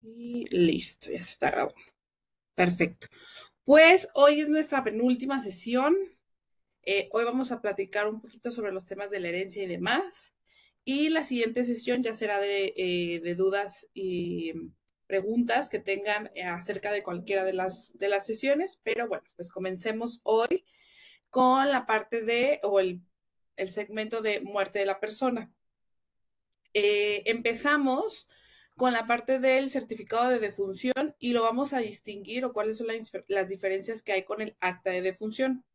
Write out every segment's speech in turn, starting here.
Y listo, ya se está grabando. Perfecto. Pues hoy es nuestra penúltima sesión. Hoy vamos a platicar un poquito sobre los temas de la herencia y demás. Y la siguiente sesión ya será de dudas y preguntas que tengan acerca de cualquiera de las sesiones. Pero bueno, pues comencemos hoy con la parte el segmento de muerte de la persona. Empezamos con la parte del certificado de defunción y lo vamos a distinguir o cuáles son las diferencias que hay con el acta de defunción.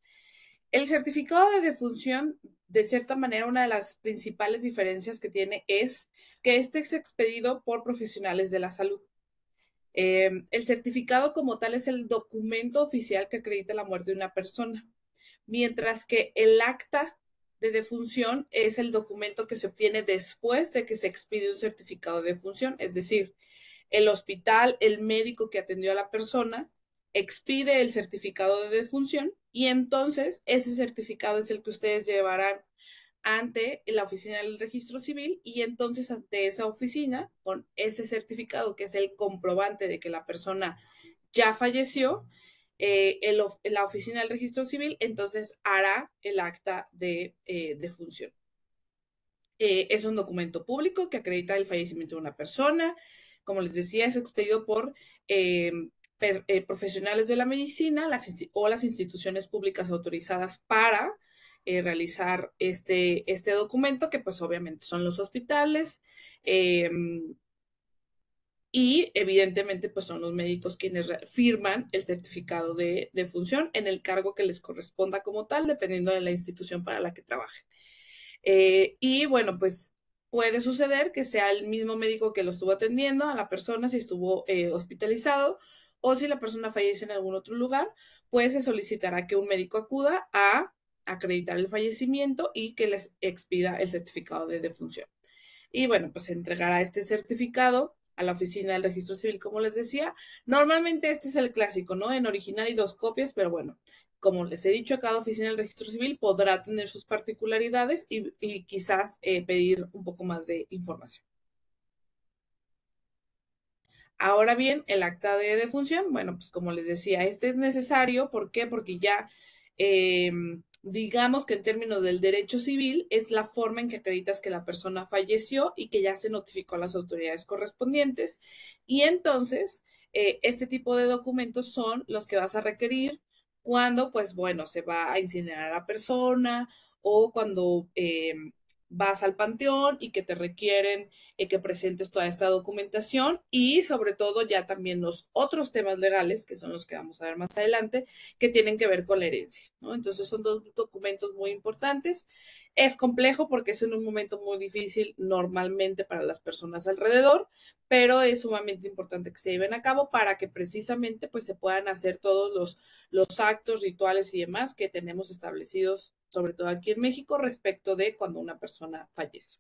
El certificado de defunción, de cierta manera, una de las principales diferencias que tiene es que este es expedido por profesionales de la salud. El certificado como tal es el documento oficial que acredita la muerte de una persona, mientras que el acta de defunción es el documento que se obtiene después de que se expide un certificado de defunción, es decir, el hospital, el médico que atendió a la persona, expide el certificado de defunción y entonces ese certificado es el que ustedes llevarán ante la oficina del registro civil y entonces ante esa oficina, con ese certificado que es el comprobante de que la persona ya falleció, la oficina del registro civil entonces hará el acta de defunción. Es un documento público que acredita el fallecimiento de una persona. Como les decía, es expedido por eh, profesionales de la medicina o las instituciones públicas autorizadas para realizar este documento, que pues obviamente son los hospitales, eh, y evidentemente pues son los médicos quienes firman el certificado de función en el cargo que les corresponda como tal, dependiendo de la institución para la que trabajen. Y bueno, pues puede suceder que sea el mismo médico que lo estuvo atendiendo a la persona si estuvo hospitalizado o si la persona fallece en algún otro lugar, pues se solicitará que un médico acuda a acreditar el fallecimiento y que les expida el certificado de defunción. Y bueno, pues se entregará este certificado a la oficina del registro civil, como les decía. Normalmente este es el clásico, ¿no? En original y dos copias, pero bueno, como les he dicho, cada oficina del registro civil podrá tener sus particularidades y quizás pedir un poco más de información. Ahora bien, el acta de defunción, bueno, pues como les decía, este es necesario. ¿Por qué? Porque ya, digamos que en términos del derecho civil, es la forma en que acreditas que la persona falleció y que ya se notificó a las autoridades correspondientes. Y entonces, este tipo de documentos son los que vas a requerir cuando, pues bueno, se va a incinerar a la persona o cuando vas al panteón y que te requieren que presentes toda esta documentación y sobre todo ya también los otros temas legales, que son los que vamos a ver más adelante, que tienen que ver con la herencia, ¿no? Entonces son dos documentos muy importantes. Es complejo porque es en un momento muy difícil normalmente para las personas alrededor, pero es sumamente importante que se lleven a cabo para que precisamente pues se puedan hacer todos los actos, rituales y demás que tenemos establecidos, sobre todo aquí en México, respecto de cuando una persona fallece.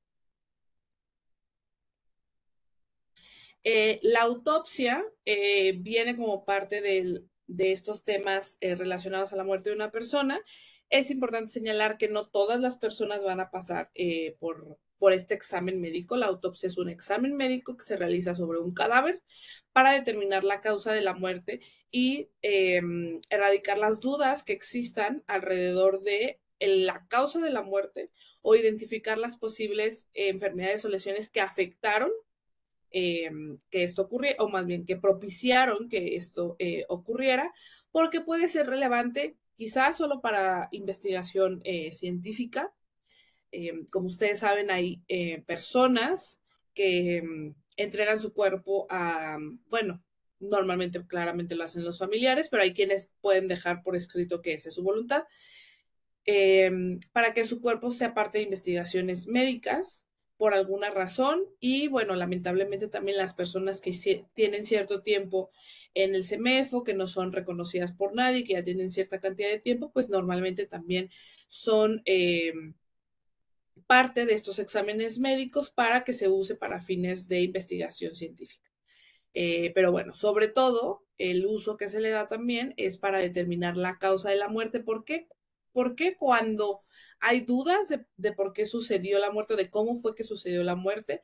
La autopsia viene como parte de estos temas relacionados a la muerte de una persona. Es importante señalar que no todas las personas van a pasar por este examen médico. La autopsia es un examen médico que se realiza sobre un cadáver para determinar la causa de la muerte y erradicar las dudas que existan alrededor de la causa de la muerte o identificar las posibles enfermedades o lesiones que afectaron que esto ocurriera, o más bien que propiciaron que esto ocurriera, porque puede ser relevante quizás solo para investigación científica. Como ustedes saben, hay personas que entregan su cuerpo a, bueno, normalmente claramente lo hacen los familiares, pero hay quienes pueden dejar por escrito que esa es su voluntad, para que su cuerpo sea parte de investigaciones médicas por alguna razón y bueno, lamentablemente también las personas que tienen cierto tiempo en el CEMEFO, que no son reconocidas por nadie, que ya tienen cierta cantidad de tiempo, pues normalmente también son parte de estos exámenes médicos para que se use para fines de investigación científica. Pero bueno, sobre todo el uso que se le da también es para determinar la causa de la muerte. ¿Por qué? ¿Por qué cuando hay dudas de por qué sucedió la muerte, de cómo fue que sucedió la muerte?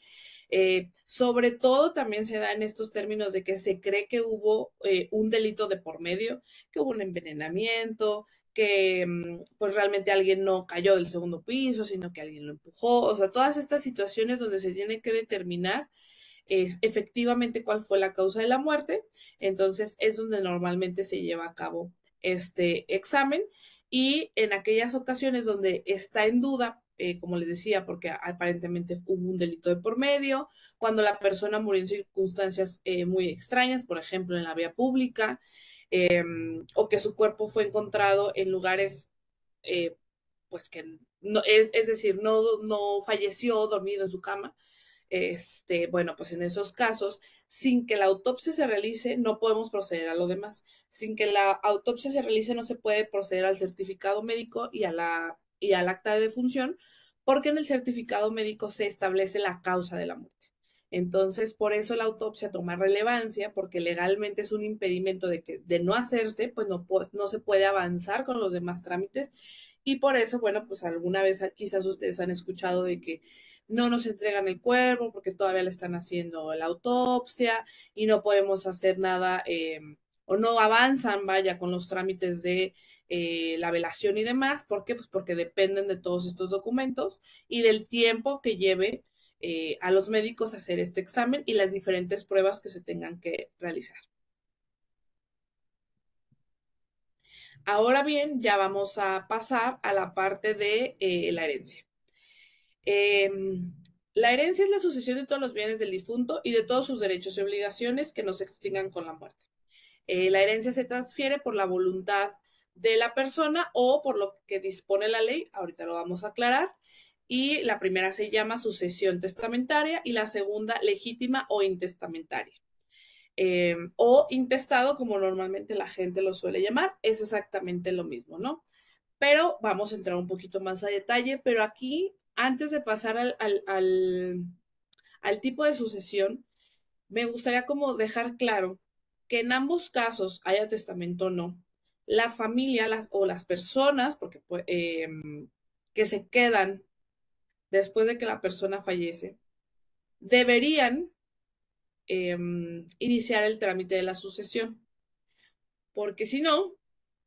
Sobre todo también se da en estos términos de que se cree que hubo un delito de por medio, que hubo un envenenamiento, que pues realmente alguien no cayó del segundo piso, sino que alguien lo empujó. O sea, todas estas situaciones donde se tiene que determinar efectivamente cuál fue la causa de la muerte. Entonces es donde normalmente se lleva a cabo este examen, y en aquellas ocasiones donde está en duda, como les decía, porque aparentemente hubo un delito de por medio, cuando la persona murió en circunstancias muy extrañas, por ejemplo, en la vía pública, o que su cuerpo fue encontrado en lugares, eh, pues que no, es decir, no falleció dormido en su cama. Bueno, pues en esos casos, sin que la autopsia se realice, no podemos proceder a lo demás. Sin que la autopsia se realice, no se puede proceder al certificado médico y al acta de defunción, porque en el certificado médico se establece la causa de la muerte. Entonces, por eso la autopsia toma relevancia, porque legalmente es un impedimento de no hacerse, pues no se puede avanzar con los demás trámites. Y por eso, bueno, pues alguna vez quizás ustedes han escuchado de que no nos entregan el cuerpo porque todavía le están haciendo la autopsia y no podemos hacer nada, o no avanzan, vaya, con los trámites de la velación y demás. ¿Por qué? Pues porque dependen de todos estos documentos y del tiempo que lleve a los médicos hacer este examen y las diferentes pruebas que se tengan que realizar. Ahora bien, ya vamos a pasar a la parte de la herencia. Eh, la herencia es la sucesión de todos los bienes del difunto y de todos sus derechos y obligaciones que no se extingan con la muerte. La herencia se transfiere por la voluntad de la persona o por lo que dispone la ley. Ahorita lo vamos a aclarar. Y la primera se llama sucesión testamentaria y la segunda legítima o intestamentaria. O intestado, como normalmente la gente lo suele llamar, es exactamente lo mismo, ¿no? Pero vamos a entrar un poquito más a detalle, pero aquí, antes de pasar al tipo de sucesión, me gustaría como dejar claro que en ambos casos, haya testamento o no, la familia o las personas, porque que se quedan después de que la persona fallece, deberían iniciar el trámite de la sucesión, porque si no,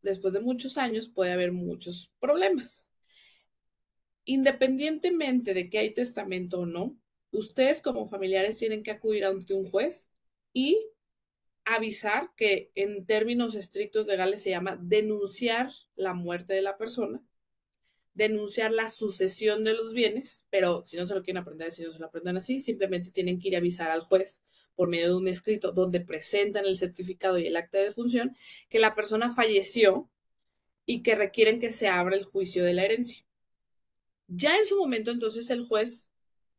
después de muchos años puede haber muchos problemas. Independientemente de que hay testamento o no, ustedes como familiares tienen que acudir ante un juez y avisar, que en términos estrictos legales se llama denunciar la muerte de la persona, denunciar la sucesión de los bienes, pero si no se lo quieren aprender, si no se lo aprenden así, simplemente tienen que ir a avisar al juez por medio de un escrito donde presentan el certificado y el acta de defunción que la persona falleció y que requieren que se abra el juicio de la herencia. Ya en su momento, entonces, el juez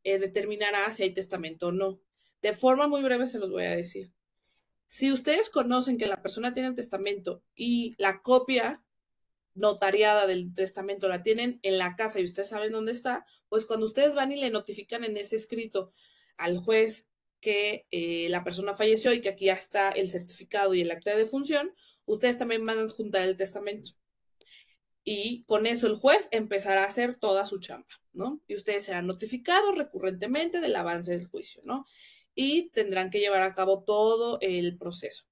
determinará si hay testamento o no. De forma muy breve se los voy a decir. Si ustedes conocen que la persona tiene el testamento y la copia notariada del testamento la tienen en la casa y ustedes saben dónde está, pues cuando ustedes van y le notifican en ese escrito al juez que la persona falleció y que aquí ya está el certificado y el acta de defunción, ustedes también van a adjuntar el testamento. Y con eso el juez empezará a hacer toda su chamba, ¿no? Y ustedes serán notificados recurrentemente del avance del juicio, ¿no? Y tendrán que llevar a cabo todo el proceso,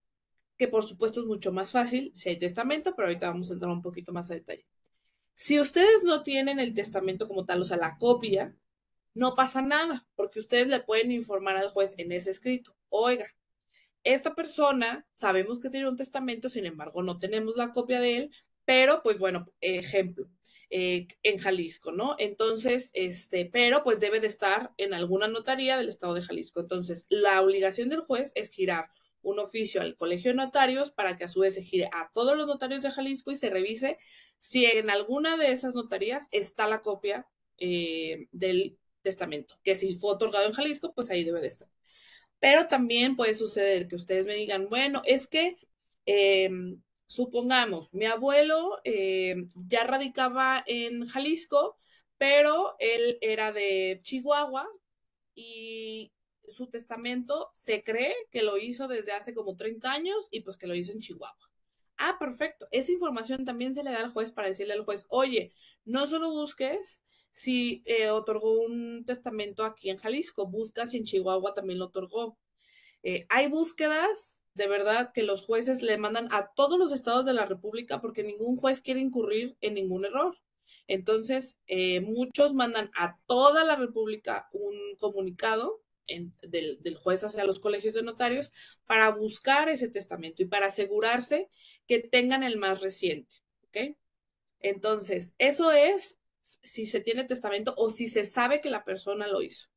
que por supuesto es mucho más fácil si hay testamento, pero ahorita vamos a entrar un poquito más a detalle. Si ustedes no tienen el testamento como tal, o sea, la copia, no pasa nada, porque ustedes le pueden informar al juez en ese escrito: oiga, esta persona sabemos que tiene un testamento, sin embargo no tenemos la copia de él, pero pues bueno, ejemplo, en Jalisco, ¿no? Entonces, pero pues debe de estar en alguna notaría del estado de Jalisco. Entonces, la obligación del juez es girar un oficio al colegio de notarios para que a su vez se gire a todos los notarios de Jalisco y se revise si en alguna de esas notarías está la copia del testamento, que si fue otorgado en Jalisco, pues ahí debe de estar. Pero también puede suceder que ustedes me digan, bueno, es que eh, supongamos, mi abuelo ya radicaba en Jalisco, pero él era de Chihuahua y su testamento se cree que lo hizo desde hace como 30 años y pues que lo hizo en Chihuahua. Ah, perfecto. Esa información también se le da al juez para decirle al juez, oye, no solo busques si otorgó un testamento aquí en Jalisco, busca si en Chihuahua también lo otorgó. Hay búsquedas de verdad que los jueces le mandan a todos los estados de la República porque ningún juez quiere incurrir en ningún error. Entonces, muchos mandan a toda la República un comunicado del juez hacia los colegios de notarios para buscar ese testamento y para asegurarse que tengan el más reciente. ¿Ok? Entonces, eso es si se tiene testamento o si se sabe que la persona lo hizo.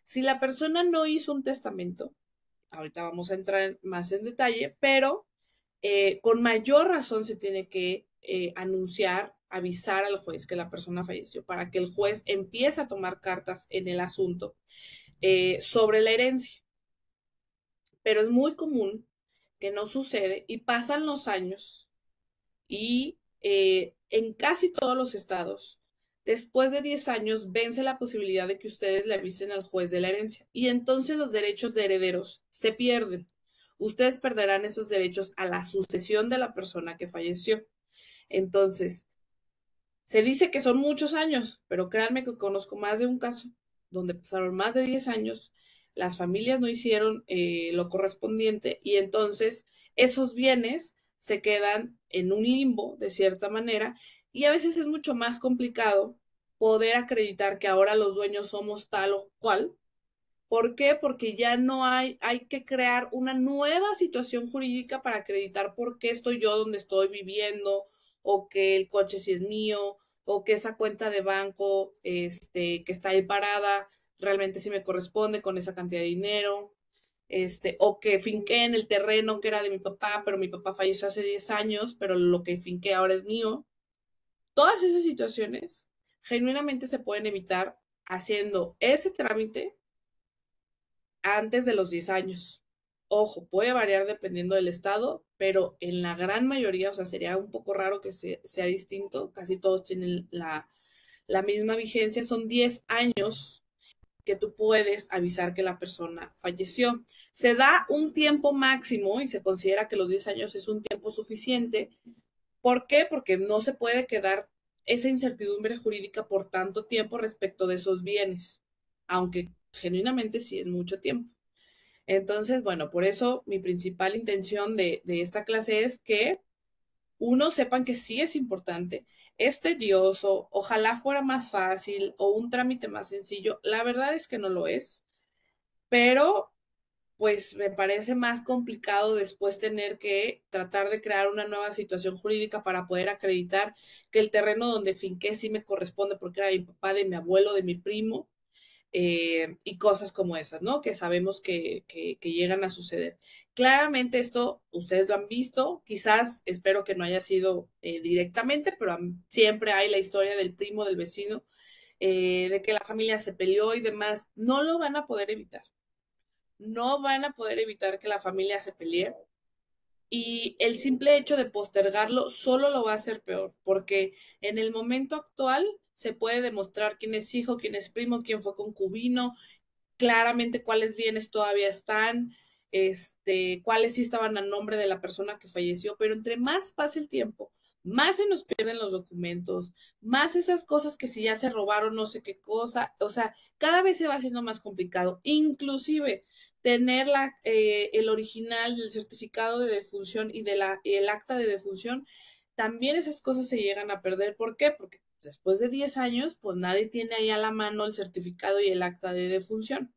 Si la persona no hizo un testamento, ahorita vamos a entrar más en detalle, pero con mayor razón se tiene que anunciar, avisar al juez que la persona falleció para que el juez empiece a tomar cartas en el asunto sobre la herencia. Pero es muy común que no sucede y pasan los años y en casi todos los estados, después de 10 años, vence la posibilidad de que ustedes le avisen al juez de la herencia y entonces los derechos de herederos se pierden. Ustedes perderán esos derechos a la sucesión de la persona que falleció. Entonces, se dice que son muchos años, pero créanme que conozco más de un caso donde pasaron más de 10 años, las familias no hicieron lo correspondiente y entonces esos bienes se quedan en un limbo de cierta manera y a veces es mucho más complicado poder acreditar que ahora los dueños somos tal o cual. ¿Por qué? Porque ya no hay que crear una nueva situación jurídica para acreditar por qué estoy yo donde estoy viviendo, o que el coche sí es mío, o que esa cuenta de banco, que está ahí parada, realmente sí me corresponde con esa cantidad de dinero, o que finqué en el terreno que era de mi papá, pero mi papá falleció hace 10 años, pero lo que finqué ahora es mío. Todas esas situaciones genuinamente se pueden evitar haciendo ese trámite antes de los 10 años. Ojo, puede variar dependiendo del estado, pero en la gran mayoría, o sea, sería un poco raro que sea distinto, casi todos tienen la misma vigencia, son 10 años que tú puedes avisar que la persona falleció. Se da un tiempo máximo y se considera que los 10 años es un tiempo suficiente. ¿Por qué? Porque no se puede quedar esa incertidumbre jurídica por tanto tiempo respecto de esos bienes, aunque genuinamente sí es mucho tiempo. Entonces, bueno, por eso mi principal intención de esta clase es que uno sepan que sí es importante, es tedioso, ojalá fuera más fácil o un trámite más sencillo. La verdad es que no lo es, pero pues me parece más complicado después tener que tratar de crear una nueva situación jurídica para poder acreditar que el terreno donde finqué sí me corresponde porque era de mi papá, de mi abuelo, de mi primo, y cosas como esas, ¿no? Que sabemos que llegan a suceder. Claramente esto ustedes lo han visto, quizás espero que no haya sido directamente, pero siempre hay la historia del primo, del vecino, de que la familia se peleó y demás. No lo van a poder evitar. No van a poder evitar que la familia se pelee y el simple hecho de postergarlo solo lo va a hacer peor, porque en el momento actual se puede demostrar quién es hijo, quién es primo, quién fue concubino, claramente cuáles bienes todavía están, cuáles sí estaban a nombre de la persona que falleció, pero entre más pase el tiempo, más se nos pierden los documentos, más esas cosas que si ya se robaron no sé qué cosa, o sea, cada vez se va haciendo más complicado, inclusive tener el original del certificado de defunción y el acta de defunción, también esas cosas se llegan a perder. ¿Por qué? Porque después de 10 años, pues nadie tiene ahí a la mano el certificado y el acta de defunción.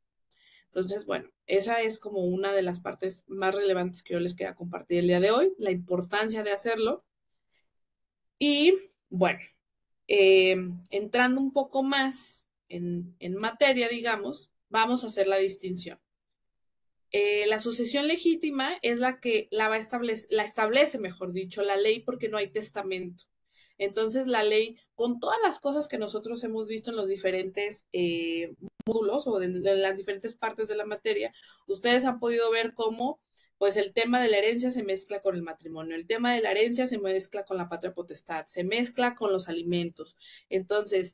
Entonces, bueno, esa es como una de las partes más relevantes que yo les quería compartir el día de hoy, la importancia de hacerlo. Y bueno, eh, entrando un poco más en materia, digamos, vamos a hacer la distinción. La sucesión legítima es la que la establece, mejor dicho, la ley porque no hay testamento. Entonces, la ley, con todas las cosas que nosotros hemos visto en los diferentes módulos o en las diferentes partes de la materia, ustedes han podido ver cómo, pues, el tema de la herencia se mezcla con el matrimonio, el tema de la herencia se mezcla con la patria potestad, se mezcla con los alimentos. Entonces,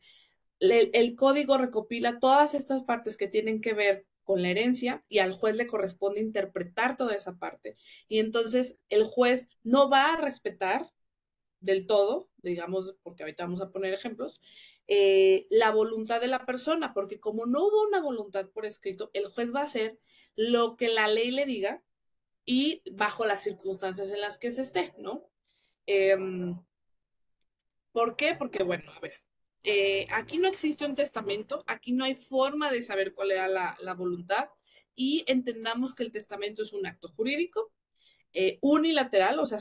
el código recopila todas estas partes que tienen que ver con la herencia y al juez le corresponde interpretar toda esa parte. Y entonces el juez no va a respetar del todo, digamos, porque ahorita vamos a poner ejemplos, la voluntad de la persona, porque como no hubo una voluntad por escrito, el juez va a hacer lo que la ley le diga y bajo las circunstancias en las que se esté, ¿no? ¿Por qué? Porque, bueno, a ver, aquí no existe un testamento, aquí no hay forma de saber cuál era la voluntad y entendamos que el testamento es un acto jurídico unilateral, o sea,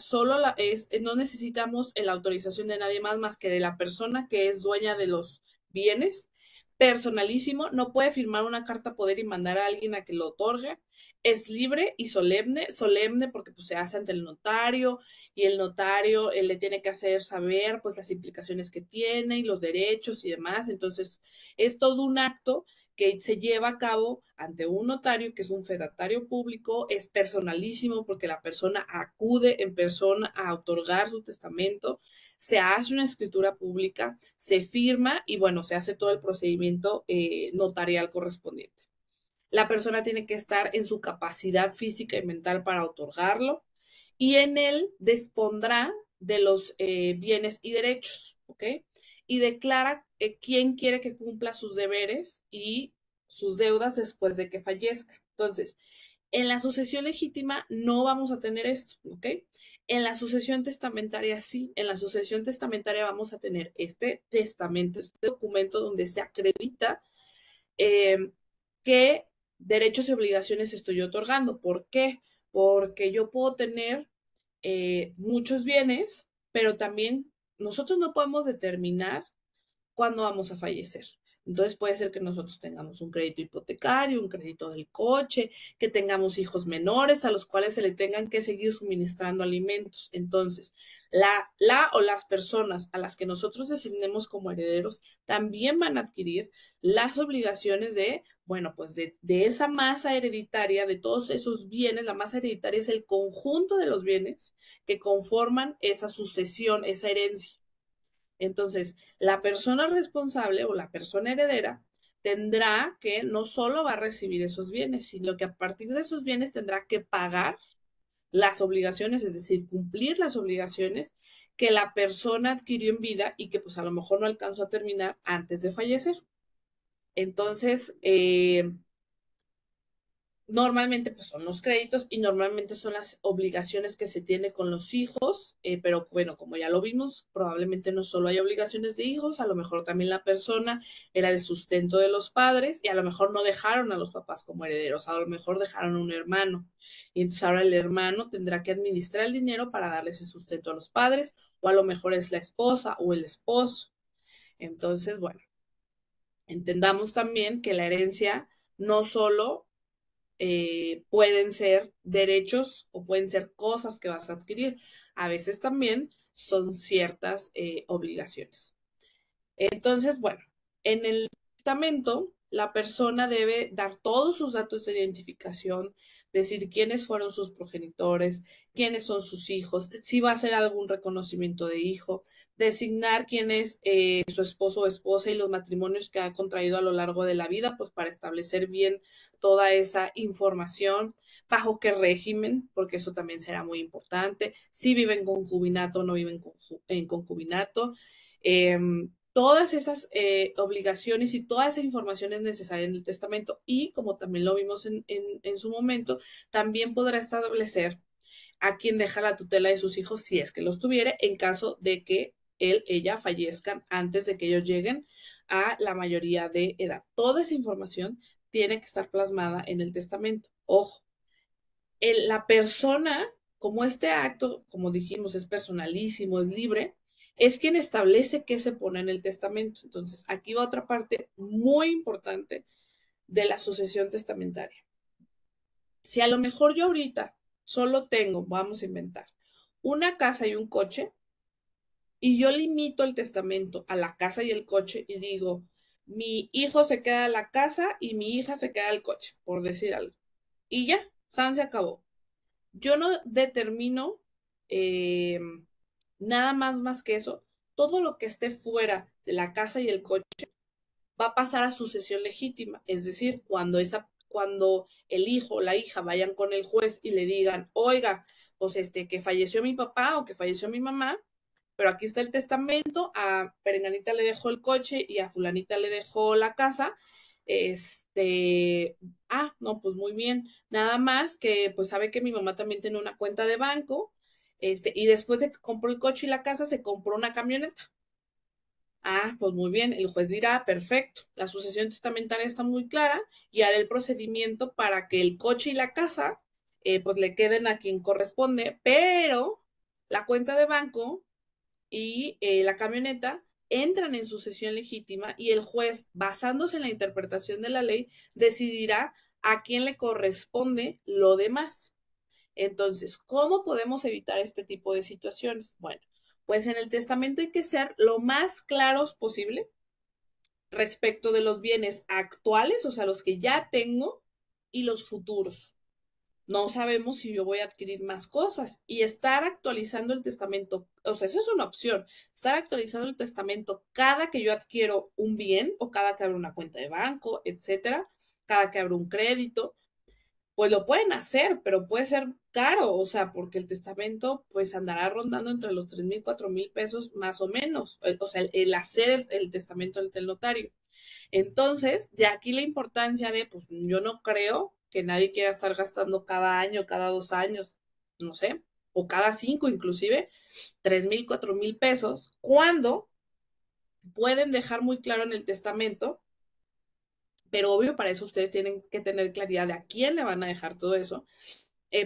no necesitamos la autorización de nadie más que de la persona que es dueña de los bienes. Personalísimo, no puede firmar una carta poder y mandar a alguien a que lo otorgue. Es libre y solemne, solemne porque pues, se hace ante el notario y el notario le tiene que hacer saber pues las implicaciones que tiene y los derechos y demás. Entonces, es todo un acto que se lleva a cabo ante un notario que es un fedatario público, es personalísimo porque la persona acude en persona a otorgar su testamento, se hace una escritura pública, se firma y bueno, se hace todo el procedimiento notarial correspondiente. La persona tiene que estar en su capacidad física y mental para otorgarlo y en él dispondrá de los bienes y derechos, ¿ok? Y declara quién quiere que cumpla sus deberes y sus deudas después de que fallezca. Entonces, en la sucesión legítima no vamos a tener esto, ¿ok? En la sucesión testamentaria sí, en la sucesión testamentaria vamos a tener este testamento, este documento donde se acredita qué derechos y obligaciones estoy otorgando. ¿Por qué? Porque yo puedo tener muchos bienes, pero también nosotros no podemos determinar cuándo vamos a fallecer. Entonces puede ser que nosotros tengamos un crédito hipotecario, un crédito del coche, que tengamos hijos menores a los cuales se le tengan que seguir suministrando alimentos. Entonces, la o las personas a las que nosotros designemos como herederos también van a adquirir las obligaciones de, bueno, pues de esa masa hereditaria, de todos esos bienes. La masa hereditaria es el conjunto de los bienes que conforman esa sucesión, esa herencia. Entonces, la persona responsable o la persona heredera tendrá que no solo va a recibir esos bienes, sino que a partir de esos bienes tendrá que pagar las obligaciones, es decir, cumplir las obligaciones que la persona adquirió en vida y que pues a lo mejor no alcanzó a terminar antes de fallecer. Entonces, normalmente pues son los créditos y normalmente son las obligaciones que se tiene con los hijos, pero bueno, como ya lo vimos, probablemente no solo hay obligaciones de hijos, a lo mejor también la persona era el sustento de los padres y a lo mejor no dejaron a los papás como herederos, a lo mejor dejaron un hermano y entonces ahora el hermano tendrá que administrar el dinero para darle ese sustento a los padres o a lo mejor es la esposa o el esposo. Entonces, bueno, entendamos también que la herencia no solo pueden ser derechos o pueden ser cosas que vas a adquirir. A veces también son ciertas obligaciones. Entonces, bueno, en el testamento, la persona debe dar todos sus datos de identificación, decir quiénes fueron sus progenitores, quiénes son sus hijos, si va a hacer algún reconocimiento de hijo, designar quién es su esposo o esposa y los matrimonios que ha contraído a lo largo de la vida, pues para establecer bien toda esa información, bajo qué régimen, porque eso también será muy importante, si viven en concubinato o no viven en concubinato. Eh, Todas esas obligaciones y toda esa información es necesaria en el testamento y como también lo vimos en su momento, también podrá establecer a quien deja la tutela de sus hijos si es que los tuviere en caso de que ella fallezcan antes de que ellos lleguen a la mayoría de edad. Toda esa información tiene que estar plasmada en el testamento. Ojo, la persona, como este acto, como dijimos, es personalísimo, es libre, es quien establece qué se pone en el testamento. Entonces, aquí va otra parte muy importante de la sucesión testamentaria. Si a lo mejor yo ahorita solo tengo, vamos a inventar, una casa y un coche, y yo limito el testamento a la casa y el coche y digo, mi hijo se queda la casa y mi hija se queda el coche, por decir algo. Y ya, San se acabó. Yo no determino eh, nada más que eso. Todo lo que esté fuera de la casa y el coche va a pasar a sucesión legítima. Es decir, cuando cuando el hijo o la hija vayan con el juez y le digan, oiga, pues que falleció mi papá o que falleció mi mamá, pero aquí está el testamento, a Perenganita le dejó el coche y a Fulanita le dejó la casa, no, pues muy bien, nada más que pues sabe que mi mamá también tiene una cuenta de banco, y después de que compró el coche y la casa, se compró una camioneta. Ah, pues muy bien, el juez dirá, perfecto, la sucesión testamentaria está muy clara y hará el procedimiento para que el coche y la casa pues le queden a quien corresponde, pero la cuenta de banco y la camioneta entran en sucesión legítima y el juez, basándose en la interpretación de la ley, decidirá a quién le corresponde lo demás. Entonces, ¿cómo podemos evitar este tipo de situaciones? Bueno, pues en el testamento hay que ser lo más claros posible respecto de los bienes actuales, o sea, los que ya tengo, y los futuros. No sabemos si yo voy a adquirir más cosas y estar actualizando el testamento, o sea, eso es una opción, estar actualizando el testamento cada que yo adquiero un bien o cada que abro una cuenta de banco, etcétera, cada que abro un crédito, pues lo pueden hacer, pero puede ser caro, o sea, porque el testamento pues andará rondando entre los 3,000, 4,000 pesos más o menos, o sea, el hacer el testamento ante el notario. Entonces, de aquí la importancia de, pues yo no creo que nadie quiera estar gastando cada año, cada 2 años, no sé, o cada 5 inclusive, 3,000, 4,000 pesos, cuando pueden dejar muy claro en el testamento, pero obvio para eso ustedes tienen que tener claridad de a quién le van a dejar todo eso.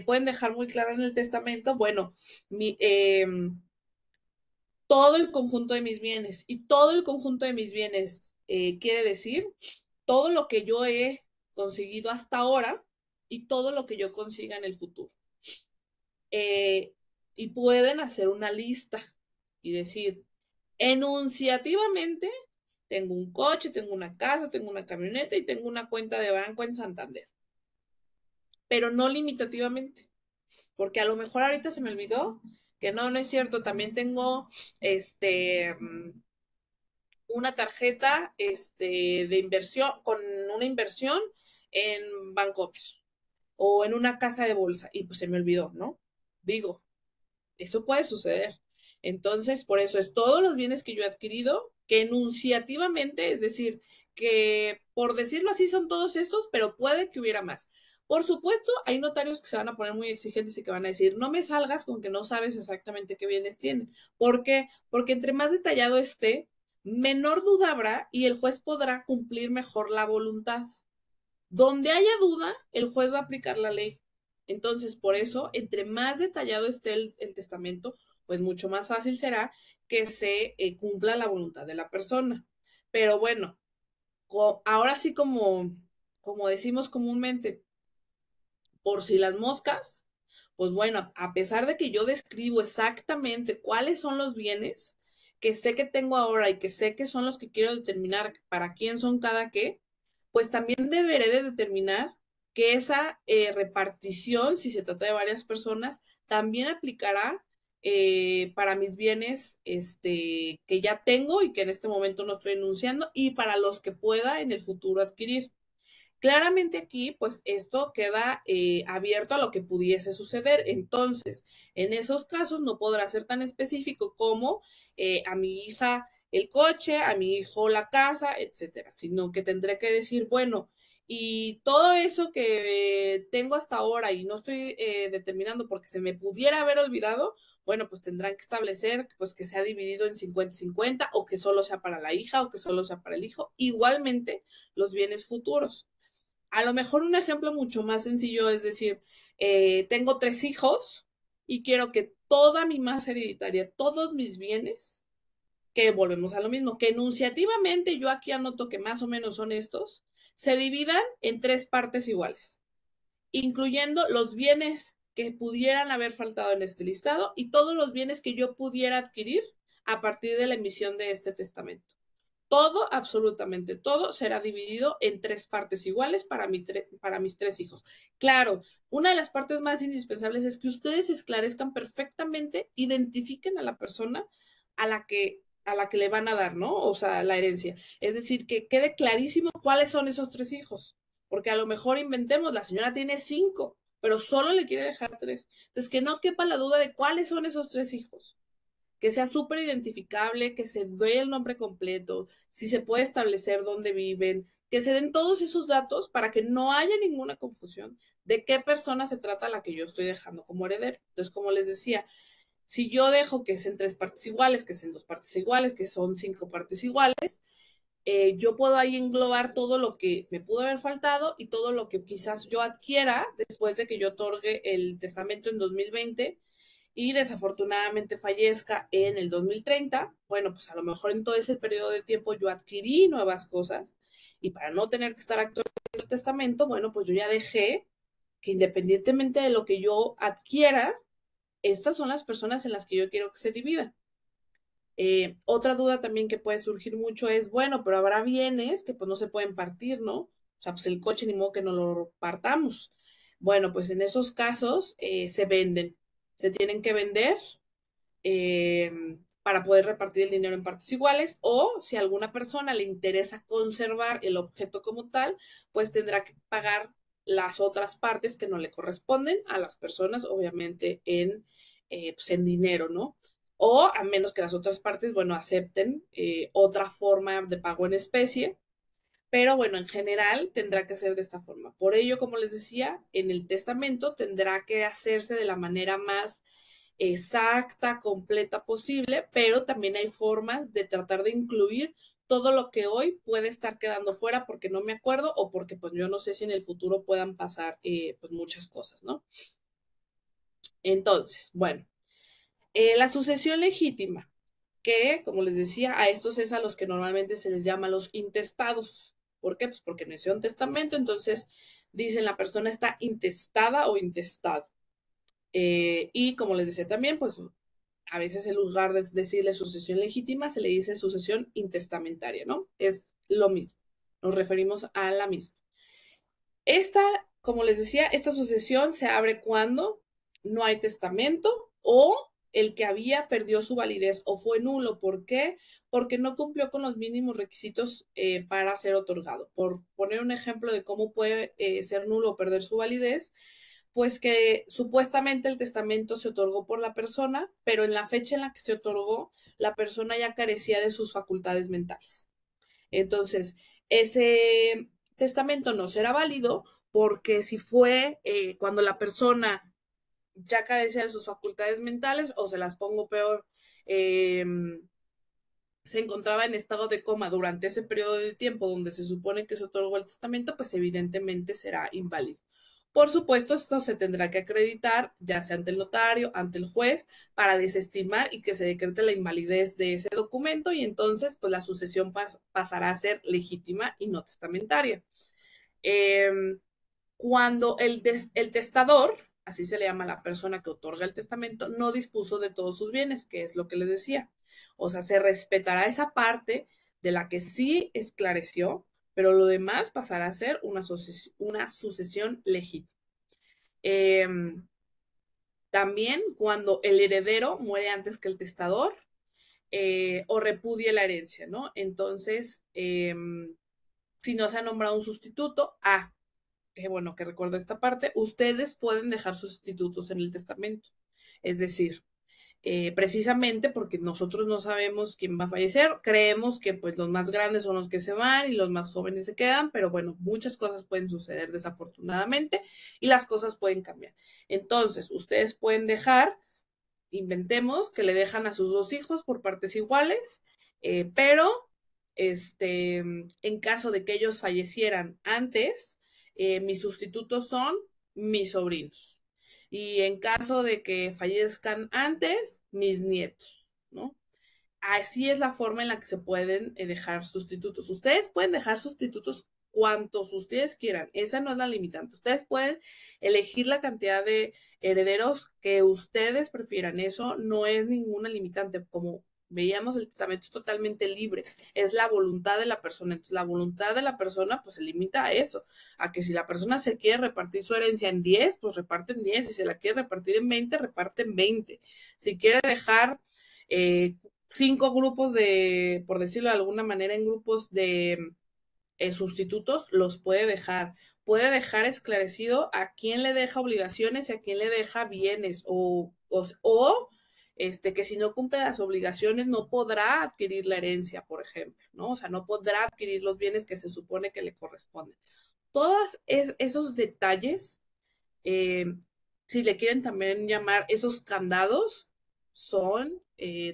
Pueden dejar muy claro en el testamento, bueno, mi, todo el conjunto de mis bienes. Y todo el conjunto de mis bienes quiere decir todo lo que yo he conseguido hasta ahora y todo lo que yo consiga en el futuro. Y pueden hacer una lista y decir, enunciativamente, tengo un coche, tengo una casa, tengo una camioneta y tengo una cuenta de banco en Santander. Pero no limitativamente, porque a lo mejor ahorita se me olvidó que no es cierto. También tengo una tarjeta de inversión, con una inversión en Bancomer o en una casa de bolsa y pues se me olvidó, ¿no? Digo, eso puede suceder. Entonces, por eso es todos los bienes que yo he adquirido, que enunciativamente, es decir, que por decirlo así son todos estos, pero puede que hubiera más. Por supuesto, hay notarios que se van a poner muy exigentes y que van a decir, no me salgas con que no sabes exactamente qué bienes tienen. ¿Por qué? Porque entre más detallado esté, menor duda habrá y el juez podrá cumplir mejor la voluntad. Donde haya duda, el juez va a aplicar la ley. Entonces, por eso, entre más detallado esté el testamento, pues mucho más fácil será que se cumpla la voluntad de la persona. Pero bueno, ahora sí como decimos comúnmente, por si las moscas, pues bueno, a pesar de que yo describo exactamente cuáles son los bienes que sé que tengo ahora y que sé que son los que quiero determinar para quién son cada qué, pues también deberé de determinar que esa repartición, si se trata de varias personas, también aplicará para mis bienes que ya tengo y que en este momento no estoy enunciando y para los que pueda en el futuro adquirir. Claramente aquí, pues esto queda abierto a lo que pudiese suceder. Entonces, en esos casos no podrá ser tan específico como a mi hija el coche, a mi hijo la casa, etcétera, sino que tendré que decir, bueno, y todo eso que tengo hasta ahora y no estoy determinando porque se me pudiera haber olvidado, bueno, pues tendrán que establecer pues que sea dividido en 50-50 o que solo sea para la hija o que solo sea para el hijo. Igualmente, los bienes futuros. A lo mejor un ejemplo mucho más sencillo es decir, tengo 3 hijos y quiero que toda mi masa hereditaria, todos mis bienes, que volvemos a lo mismo, que enunciativamente yo aquí anoto que más o menos son estos, se dividan en 3 partes iguales, incluyendo los bienes que pudieran haber faltado en este listado y todos los bienes que yo pudiera adquirir a partir de la emisión de este testamento. Todo, absolutamente todo, será dividido en 3 partes iguales para mis 3 hijos. Claro, una de las partes más indispensables es que ustedes esclarezcan perfectamente, identifiquen a la persona a la que le van a dar, ¿no? O sea, la herencia. Es decir, que quede clarísimo cuáles son esos 3 hijos. porque a lo mejor inventemos, la señora tiene 5, pero solo le quiere dejar 3. Entonces, que no quepa la duda de cuáles son esos 3 hijos, que sea súper identificable, que se dé el nombre completo, si se puede establecer dónde viven, que se den todos esos datos para que no haya ninguna confusión de qué persona se trata la que yo estoy dejando como heredero. Entonces, como les decía, si yo dejo que es en 3 partes iguales, que es en 2 partes iguales, que son 5 partes iguales, yo puedo ahí englobar todo lo que me pudo haber faltado y todo lo que quizás yo adquiera después de que yo otorgue el testamento en 2020 y desafortunadamente fallezca en el 2030. Bueno, pues a lo mejor en todo ese periodo de tiempo yo adquirí nuevas cosas y para no tener que estar actualizando el testamento, bueno, pues yo ya dejé que independientemente de lo que yo adquiera, estas son las personas en las que yo quiero que se dividan. Otra duda también que puede surgir mucho es, bueno, pero habrá bienes que pues no se pueden partir, ¿no? O sea, pues el coche ni modo que no lo partamos. Bueno, pues en esos casos se venden, se tienen que vender para poder repartir el dinero en partes iguales, o si a alguna persona le interesa conservar el objeto como tal, pues tendrá que pagar las otras partes que no le corresponden a las personas, obviamente pues en dinero, ¿no? O a menos que las otras partes, bueno, acepten otra forma de pago en especie, pero bueno, en general tendrá que ser de esta forma. Por ello, como les decía, en el testamento tendrá que hacerse de la manera más exacta, completa posible, pero también hay formas de tratar de incluir todo lo que hoy puede estar quedando fuera porque no me acuerdo o porque pues yo no sé si en el futuro puedan pasar pues muchas cosas, ¿no? Entonces, bueno, la sucesión legítima, que como les decía, a estos es a los que normalmente se les llama los intestados. ¿Por qué? Pues porque nació un testamento, entonces dicen la persona está intestada o intestado. Y como les decía también, pues a veces en lugar de decirle sucesión legítima, se le dice sucesión intestamentaria, ¿no? Es lo mismo, nos referimos a la misma. Esta, como les decía, esta sucesión se abre cuando no hay testamento o el que había perdió su validez o fue nulo. ¿Por qué? Porque no cumplió con los mínimos requisitos para ser otorgado. Por poner un ejemplo de cómo puede ser nulo o perder su validez, pues que supuestamente el testamento se otorgó por la persona, pero en la fecha en la que se otorgó, la persona ya carecía de sus facultades mentales. Entonces, ese testamento no será válido porque si fue cuando la persona ya carecía de sus facultades mentales, o se las pongo peor, eh, se encontraba en estado de coma durante ese periodo de tiempo donde se supone que se otorgó el testamento, pues evidentemente será inválido. Por supuesto, esto se tendrá que acreditar, ya sea ante el notario, ante el juez, para desestimar y que se decrete la invalidez de ese documento y entonces, pues la sucesión pasará a ser legítima y no testamentaria. Eh, Cuando el testador, así se le llama a la persona que otorga el testamento, no dispuso de todos sus bienes, que es lo que les decía. O sea, se respetará esa parte de la que sí esclareció, pero lo demás pasará a ser una sucesión legítima. Eh, También cuando el heredero muere antes que el testador o repudie la herencia, ¿no? Entonces, si no se ha nombrado un sustituto, qué bueno que recuerdo esta parte, ustedes pueden dejar sustitutos en el testamento. Es decir, precisamente porque nosotros no sabemos quién va a fallecer, creemos que pues los más grandes son los que se van y los más jóvenes se quedan, pero bueno, muchas cosas pueden suceder desafortunadamente y las cosas pueden cambiar. Entonces, ustedes pueden dejar, inventemos, que le dejan a sus 2 hijos por partes iguales, pero en caso de que ellos fallecieran antes, mis sustitutos son mis sobrinos. Y en caso de que fallezcan antes, mis nietos, ¿no? Así es la forma en la que se pueden dejar sustitutos. Ustedes pueden dejar sustitutos cuantos ustedes quieran. Esa no es la limitante. Ustedes pueden elegir la cantidad de herederos que ustedes prefieran. Eso no es ninguna limitante. Como veíamos, el testamento es totalmente libre. Es la voluntad de la persona. Entonces, la voluntad de la persona, pues se limita a eso. A que si la persona se quiere repartir su herencia en 10, pues reparten 10. Si se la quiere repartir en 20, reparten 20. Si quiere dejar 5 grupos por decirlo de alguna manera, en grupos de sustitutos, los puede dejar. puede dejar esclarecido a quién le deja obligaciones y a quién le deja bienes que si no cumple las obligaciones no podrá adquirir la herencia, por ejemplo, ¿no? O sea, no podrá adquirir los bienes que se supone que le corresponden. Todos esos detalles, eh, si le quieren también llamar esos candados, son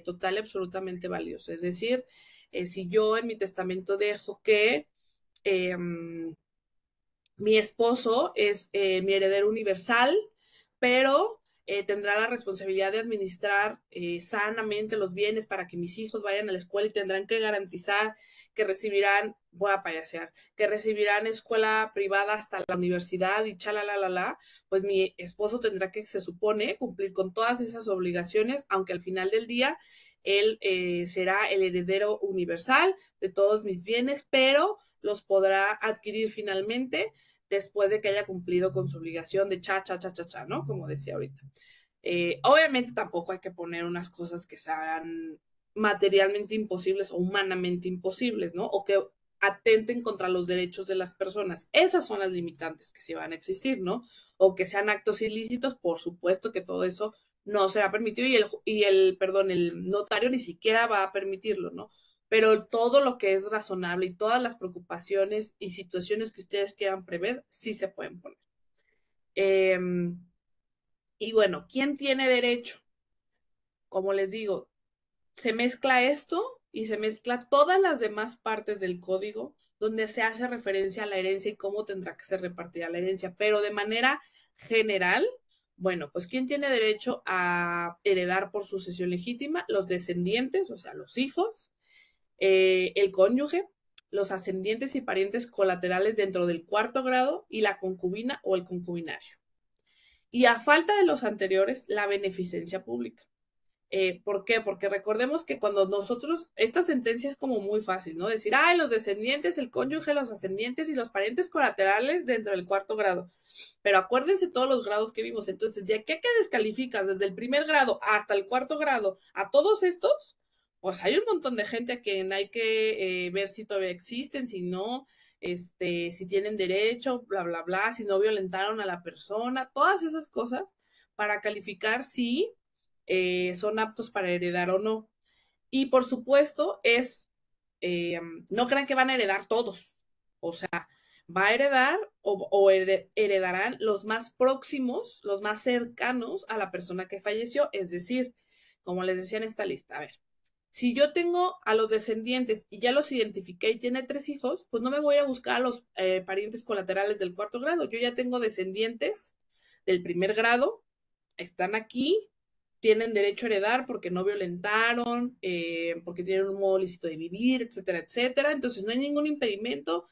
total y absolutamente valiosos. Es decir, si yo en mi testamento dejo que mi esposo es mi heredero universal, pero tendrá la responsabilidad de administrar sanamente los bienes para que mis hijos vayan a la escuela y tendrán que garantizar que recibirán, voy a payasear, que recibirán escuela privada hasta la universidad y chalalala, pues mi esposo tendrá que, se supone, cumplir con todas esas obligaciones, aunque al final del día él será el heredero universal de todos mis bienes, pero los podrá adquirir finalmente después de que haya cumplido con su obligación de cha, ¿no? Como decía ahorita. Obviamente tampoco hay que poner unas cosas que sean materialmente imposibles o humanamente imposibles, ¿no? O que atenten contra los derechos de las personas. Esas son las limitantes que sí van a existir, ¿no? O que sean actos ilícitos, por supuesto que todo eso no será permitido el notario ni siquiera va a permitirlo, ¿no? Pero todo lo que es razonable y todas las preocupaciones y situaciones que ustedes quieran prever, sí se pueden poner. Eh, y bueno, ¿quién tiene derecho? Como les digo, se mezcla esto y se mezcla todas las demás partes del código donde se hace referencia a la herencia y cómo tendrá que ser repartida la herencia, pero de manera general, bueno, pues ¿quién tiene derecho a heredar por sucesión legítima? Los descendientes, o sea, los hijos, el cónyuge, los ascendientes y parientes colaterales dentro del cuarto grado y la concubina o el concubinario. Y a falta de los anteriores, la beneficencia pública. ¿Por qué? Porque recordemos que cuando nosotros, esta sentencia es como muy fácil, ¿no? Decir, ay, los descendientes, el cónyuge, los ascendientes y los parientes colaterales dentro del cuarto grado. Pero acuérdense todos los grados que vimos. Entonces, ¿de qué que descalificas desde el primer grado hasta el cuarto grado a todos estos? Pues hay un montón de gente a quien hay que ver si todavía existen, si no, si tienen derecho, bla, bla, bla, si no violentaron a la persona, todas esas cosas para calificar si son aptos para heredar o no. Y por supuesto no crean que van a heredar todos, o sea, va a heredar o heredarán los más próximos, los más cercanos a la persona que falleció, es decir, como les decía en esta lista, a ver, si yo tengo a los descendientes y ya los identifiqué y tiene 3 hijos, pues no me voy a buscar a los parientes colaterales del cuarto grado, yo ya tengo descendientes del primer grado, están aquí, tienen derecho a heredar porque no violentaron, porque tienen un modo lícito de vivir, etcétera, etcétera. Entonces no hay ningún impedimento.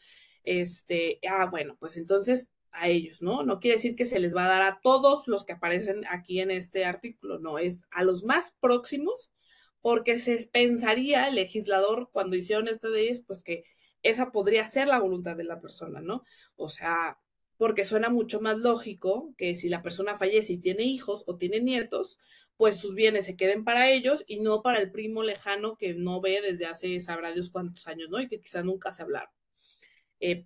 Bueno, pues entonces a ellos, ¿no? No quiere decir que se les va a dar a todos los que aparecen aquí en este artículo, no, es a los más próximos, porque se pensaría el legislador cuando hicieron esta ley, pues que esa podría ser la voluntad de la persona, ¿no? O sea, porque suena mucho más lógico que si la persona fallece y tiene hijos o tiene nietos, pues sus bienes se queden para ellos y no para el primo lejano que no ve desde hace sabrá Dios cuántos años, ¿no? Y que quizás nunca se hablaron.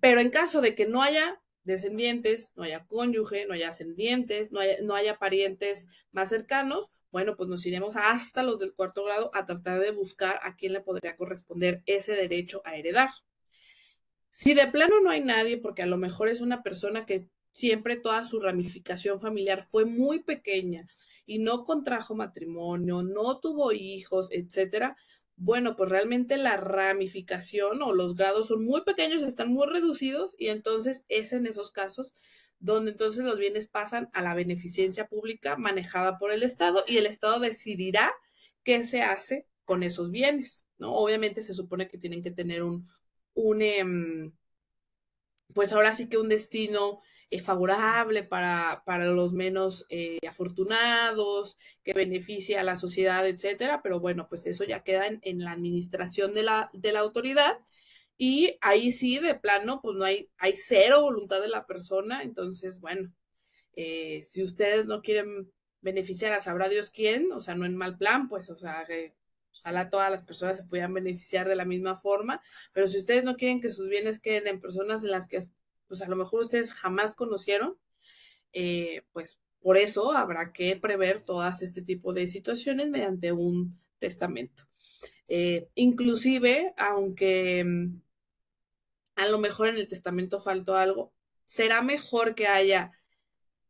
Pero en caso de que no haya descendientes, no haya cónyuge, no haya ascendientes, no haya parientes más cercanos, bueno, pues nos iremos hasta los del cuarto grado a tratar de buscar a quién le podría corresponder ese derecho a heredar. Si de plano no hay nadie, porque a lo mejor es una persona que siempre toda su ramificación familiar fue muy pequeña y no contrajo matrimonio, no tuvo hijos, etcétera, bueno, pues realmente la ramificación o los grados son muy pequeños, están muy reducidos y entonces es en esos casos donde entonces los bienes pasan a la beneficencia pública manejada por el Estado y el Estado decidirá qué se hace con esos bienes, ¿no? Obviamente se supone que tienen que tener un pues ahora sí que un destino favorable para los menos afortunados, que beneficie a la sociedad, etcétera, pero bueno, pues eso ya queda en la administración de la autoridad y ahí sí, de plano, pues no hay cero voluntad de la persona, entonces, bueno, si ustedes no quieren beneficiar a sabrá Dios quién, o sea, no en mal plan, pues, o sea, que ojalá todas las personas se puedan beneficiar de la misma forma, pero si ustedes no quieren que sus bienes queden en personas en las que pues a lo mejor ustedes jamás conocieron, pues por eso habrá que prever todas este tipo de situaciones mediante un testamento. Inclusive, aunque a lo mejor en el testamento faltó algo, será mejor que haya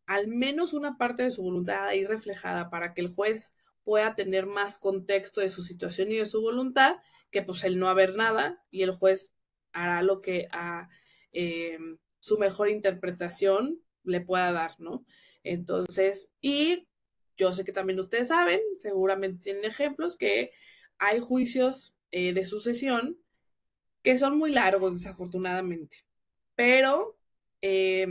al menos una parte de su voluntad ahí reflejada para que el juez pueda tener más contexto de su situación y de su voluntad, que pues el no haber nada y el juez hará lo que a su mejor interpretación le pueda dar, ¿no? Entonces, y yo sé que también ustedes saben, seguramente tienen ejemplos, que hay juicios de sucesión que son muy largos, desafortunadamente. Pero eh,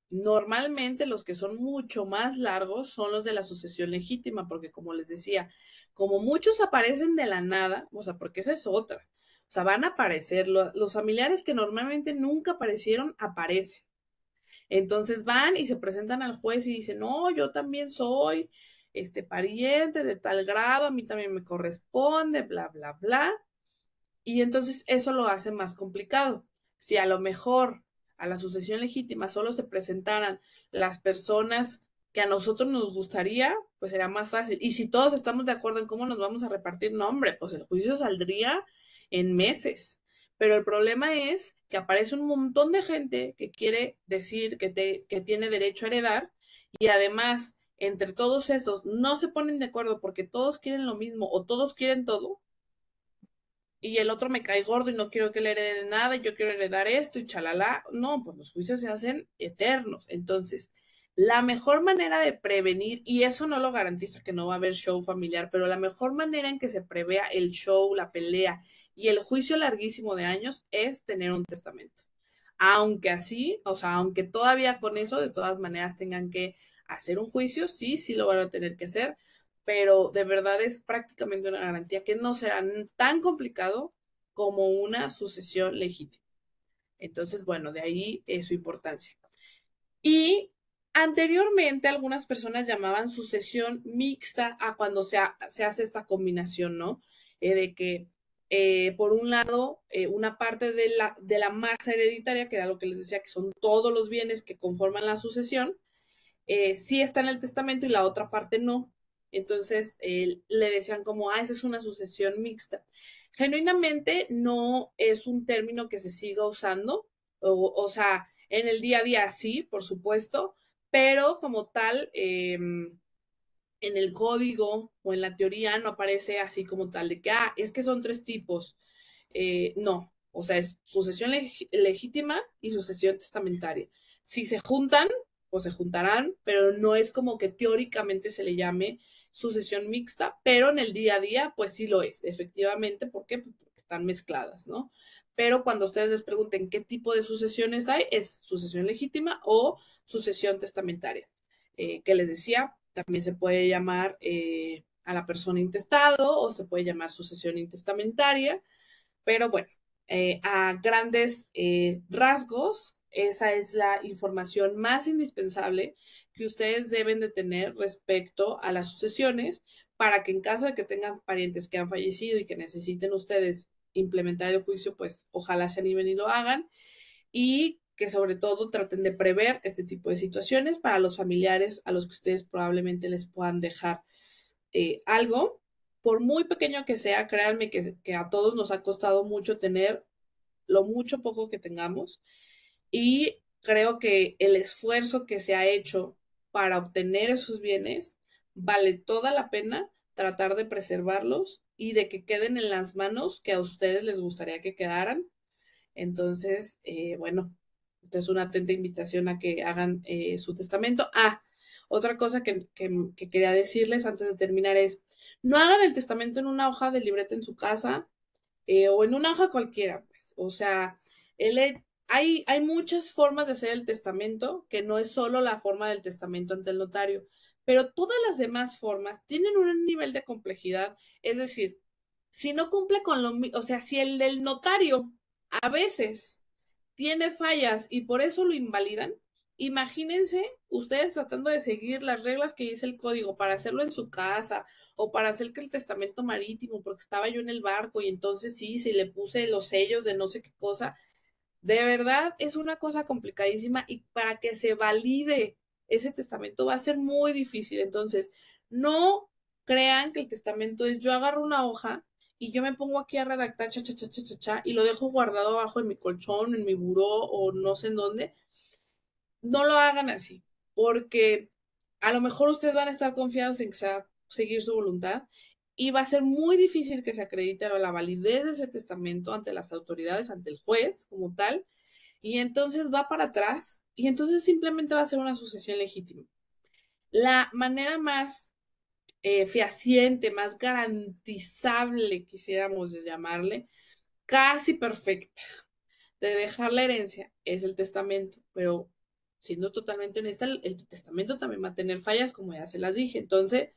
normalmente los que son mucho más largos son los de la sucesión legítima, porque como les decía, como muchos aparecen de la nada, o sea, porque esa es otra. O sea, van a aparecer, los familiares que normalmente nunca aparecieron, aparecen. Entonces van y se presentan al juez y dicen, no, yo también soy este pariente de tal grado, a mí también me corresponde, bla, bla, bla. Y entonces eso lo hace más complicado. Si a lo mejor a la sucesión legítima solo se presentaran las personas que a nosotros nos gustaría, pues será más fácil. Y si todos estamos de acuerdo en cómo nos vamos a repartir, no, hombre, pues el juicio saldría en meses. Pero el problema es que aparece un montón de gente que quiere decir que tiene derecho a heredar y además entre todos esos no se ponen de acuerdo porque todos quieren lo mismo o todos quieren todo y el otro me cae gordo y no quiero que le herede nada, y yo quiero heredar esto y chalala. No, pues los juicios se hacen eternos. Entonces, la mejor manera de prevenir, y eso no lo garantiza que no va a haber show familiar, pero la mejor manera en que se prevea el show, la pelea y el juicio larguísimo de años es tener un testamento. Aunque así, o sea, aunque todavía con eso, de todas maneras tengan que hacer un juicio, sí, sí lo van a tener que hacer, pero de verdad es prácticamente una garantía que no será tan complicado como una sucesión legítima. Entonces, bueno, de ahí es su importancia. Y anteriormente algunas personas llamaban sucesión mixta a cuando se hace esta combinación, ¿no? De que por un lado, una parte de la masa hereditaria, que era lo que les decía, que son todos los bienes que conforman la sucesión, sí está en el testamento y la otra parte no. Entonces le decían como, esa es una sucesión mixta. Genuinamente no es un término que se siga usando, o sea, en el día a día sí, por supuesto, pero como tal, en el código o en la teoría no aparece así como tal de que, es que son tres tipos. No, o sea, es sucesión legítima y sucesión testamentaria. Si se juntan, pues se juntarán, pero no es como que teóricamente se le llame sucesión mixta, pero en el día a día, pues sí lo es, efectivamente. ¿Por qué? Pues porque están mezcladas, ¿no? Pero cuando ustedes les pregunten qué tipo de sucesiones hay, es sucesión legítima o sucesión testamentaria. Que les decía, también se puede llamar a la persona intestado o se puede llamar sucesión intestamentaria, pero bueno, a grandes rasgos, esa es la información más indispensable que ustedes deben de tener respecto a las sucesiones para que en caso de que tengan parientes que han fallecido y que necesiten ustedes implementar el juicio, pues ojalá se animen y lo hagan y que sobre todo traten de prever este tipo de situaciones para los familiares a los que ustedes probablemente les puedan dejar algo, por muy pequeño que sea, créanme que a todos nos ha costado mucho tener lo mucho poco que tengamos y creo que el esfuerzo que se ha hecho para obtener esos bienes vale toda la pena tratar de preservarlos y de que queden en las manos que a ustedes les gustaría que quedaran. Entonces, bueno, esta es una atenta invitación a que hagan su testamento. Otra cosa que quería decirles antes de terminar es, no hagan el testamento en una hoja de libreta en su casa o en una hoja cualquiera, pues. O sea, hay muchas formas de hacer el testamento, que no es solo la forma del testamento ante el notario, pero todas las demás formas tienen un nivel de complejidad. Es decir, si no cumple con o sea, si el del notario a veces tiene fallas y por eso lo invalidan, imagínense ustedes tratando de seguir las reglas que dice el código para hacerlo en su casa o para hacer que el testamento marítimo, porque estaba yo en el barco y entonces sí, si le puse los sellos de no sé qué cosa. De verdad es una cosa complicadísima y para que se valide ese testamento va a ser muy difícil. Entonces, no crean que el testamento es yo agarro una hoja y yo me pongo aquí a redactar cha, cha, cha, cha, cha, cha, y lo dejo guardado abajo en mi colchón, en mi buró o no sé en dónde. No lo hagan así, porque a lo mejor ustedes van a estar confiados en que se va a seguir su voluntad y va a ser muy difícil que se acredite la validez de ese testamento ante las autoridades, ante el juez como tal, y entonces va para atrás y entonces simplemente va a ser una sucesión legítima. La manera más fehaciente, más garantizable, quisiéramos llamarle, casi perfecta de dejar la herencia es el testamento, pero siendo totalmente honesta, el testamento también va a tener fallas, como ya se las dije. Entonces,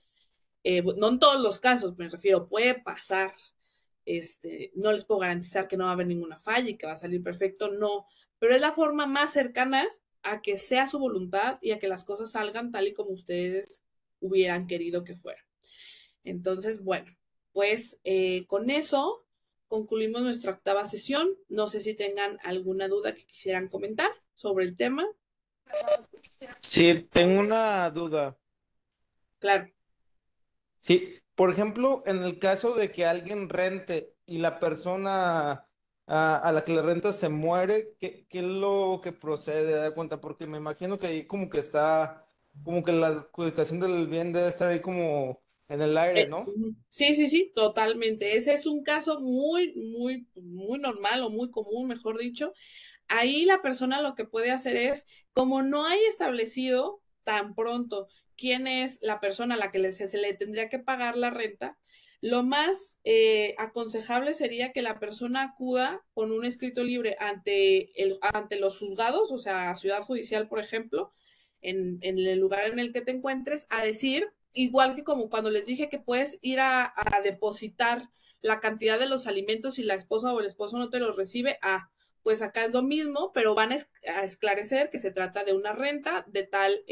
no en todos los casos, me refiero, puede pasar. No les puedo garantizar que no va a haber ninguna falla y que va a salir perfecto, no, pero es la forma más cercana a que sea su voluntad y a que las cosas salgan tal y como ustedes hubieran querido que fuera. Entonces, bueno, pues con eso concluimos nuestra octava sesión. No sé si tengan alguna duda que quisieran comentar sobre el tema. Sí, tengo una duda. Claro. Sí, por ejemplo, en el caso de que alguien rente y la persona a la que le renta se muere, ¿qué es lo que procede? ¿Da cuenta? Porque me imagino que ahí como que está, como que la adjudicación del bien debe estar ahí como en el aire, ¿no? Sí, sí, sí, totalmente. Ese es un caso muy, muy, muy normal o muy común, mejor dicho. Ahí la persona lo que puede hacer es, como no hay establecido tan pronto quién es la persona a la que se le tendría que pagar la renta, lo más aconsejable sería que la persona acuda con un escrito libre ante los juzgados, o sea, ciudad judicial, por ejemplo, en el lugar en el que te encuentres, a decir, igual que como cuando les dije que puedes ir a depositar la cantidad de los alimentos si la esposa o el esposo no te los recibe, pues acá es lo mismo, pero van a esclarecer que se trata de una renta de tal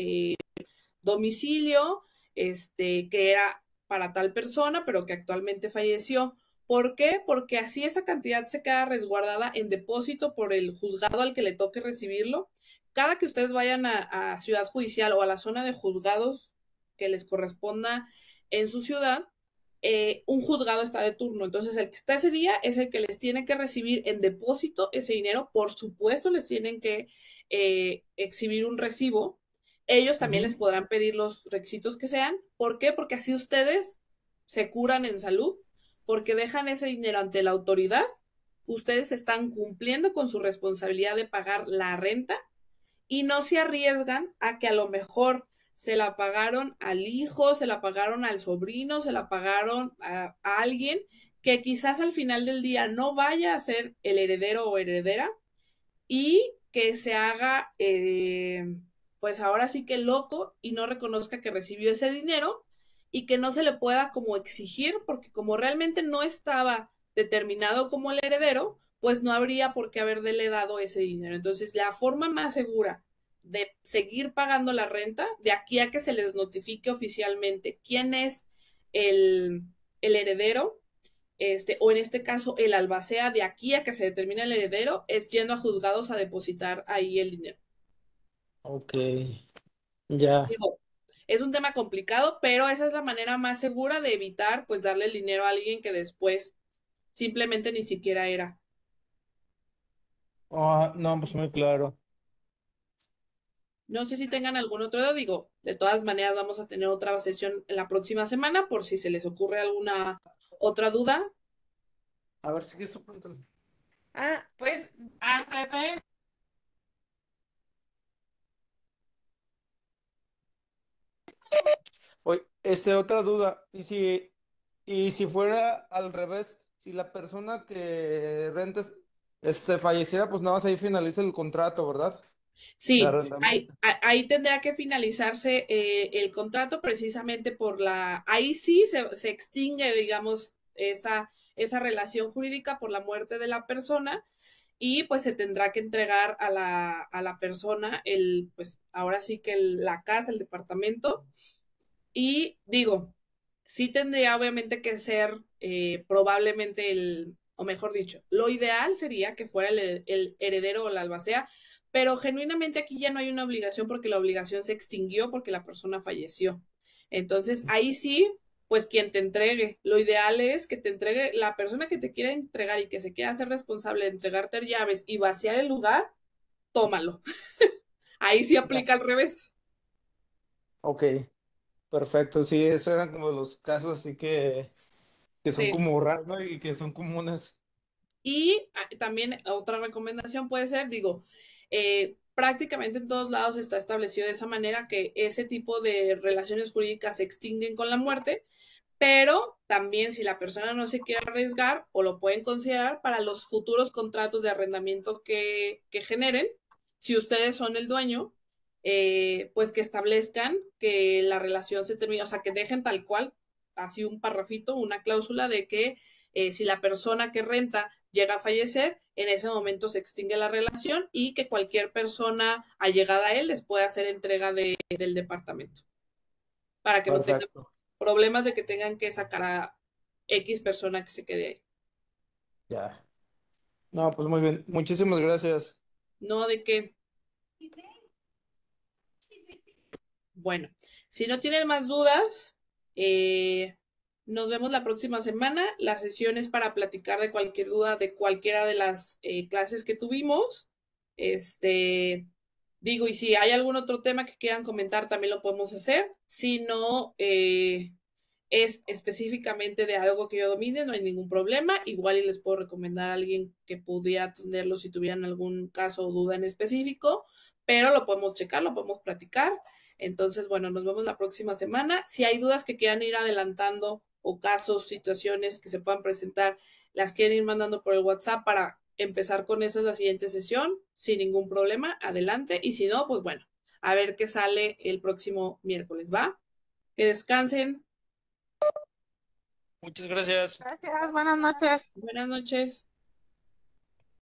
domicilio, que era para tal persona, pero que actualmente falleció. ¿Por qué? Porque así esa cantidad se queda resguardada en depósito por el juzgado al que le toque recibirlo. Cada que ustedes vayan a ciudad judicial o a la zona de juzgados que les corresponda en su ciudad, un juzgado está de turno. Entonces, el que está ese día es el que les tiene que recibir en depósito ese dinero. Por supuesto, les tienen que exhibir un recibo. Ellos también les Ujú. podrán pedir los requisitos que sean. ¿Por qué? Porque así ustedes se curan en salud, porque dejan ese dinero ante la autoridad. Ustedes están cumpliendo con su responsabilidad de pagar la renta y no se arriesgan a que a lo mejor se la pagaron al hijo, se la pagaron al sobrino, se la pagaron a alguien que quizás al final del día no vaya a ser el heredero o heredera y que se haga, pues ahora sí que loco y no reconozca que recibió ese dinero y que no se le pueda como exigir, porque como realmente no estaba determinado como el heredero, pues no habría por qué haberle dado ese dinero. Entonces, la forma más segura de seguir pagando la renta, de aquí a que se les notifique oficialmente quién es el, el heredero, o en este caso el albacea de aquí a que se determine el heredero, es yendo a juzgados a depositar ahí el dinero. Ok, ya. Digo, es un tema complicado, pero esa es la manera más segura de evitar pues darle el dinero a alguien que después simplemente ni siquiera era. Ah, no, pues muy claro. No sé si tengan algún otro, digo, de todas maneras vamos a tener otra sesión en la próxima semana por si se les ocurre alguna otra duda. A ver, sigue esto pronto. Ah, pues al revés. Oye, otra duda. ¿Y si fuera al revés, si la persona que rentes, falleciera, pues nada más ahí finaliza el contrato, ¿verdad? De Sí, arrendamiento. ahí tendrá que finalizarse el contrato precisamente ahí sí se extingue, digamos, esa relación jurídica por la muerte de la persona y pues se tendrá que entregar a la persona pues ahora sí que la casa, el departamento y digo, sí tendría obviamente que ser probablemente o mejor dicho, lo ideal sería que fuera el heredero o la albacea, pero genuinamente aquí ya no hay una obligación porque la obligación se extinguió porque la persona falleció. Entonces, ahí sí, pues quien te entregue. Lo ideal es que te entregue la persona que te quiera entregar y que se quiera hacer responsable de entregarte llaves y vaciar el lugar, tómalo. Ahí sí Ya. aplica al revés. Ok, perfecto. Sí, esos eran como los casos así que son Sí. como raros, ¿no? Y que son comunes. Y también otra recomendación puede ser, digo, prácticamente en todos lados está establecido de esa manera que ese tipo de relaciones jurídicas se extinguen con la muerte, pero también si la persona no se quiere arriesgar o lo pueden considerar para los futuros contratos de arrendamiento que generen, si ustedes son el dueño, pues que establezcan que la relación se termina, o sea, que dejen tal cual, así un parrafito, una cláusula de que si la persona que renta llega a fallecer, en ese momento se extingue la relación y que cualquier persona allegada a él les puede hacer entrega del departamento para que no tengan Perfecto. problemas de que tengan que sacar a X persona que se quede ahí. Ya. No, pues muy bien. Muchísimas gracias. No de que, bueno, si no tienen más dudas, eh, nos vemos la próxima semana. La sesión es para platicar de cualquier duda de cualquiera de las clases que tuvimos. Este, digo, y si hay algún otro tema que quieran comentar, también lo podemos hacer. Si no, es específicamente de algo que yo domine, no hay ningún problema. Igual y les puedo recomendar a alguien que pudiera atenderlo si tuvieran algún caso o duda en específico, pero lo podemos checar, lo podemos platicar. Entonces, bueno, nos vemos la próxima semana. Si hay dudas que quieran ir adelantando o casos, situaciones que se puedan presentar, las quieren ir mandando por el WhatsApp para empezar con esa la siguiente sesión sin ningún problema, adelante. Y si no, pues bueno, a ver qué sale el próximo miércoles, ¿va? Que descansen. Muchas gracias. Gracias, buenas noches. Buenas noches.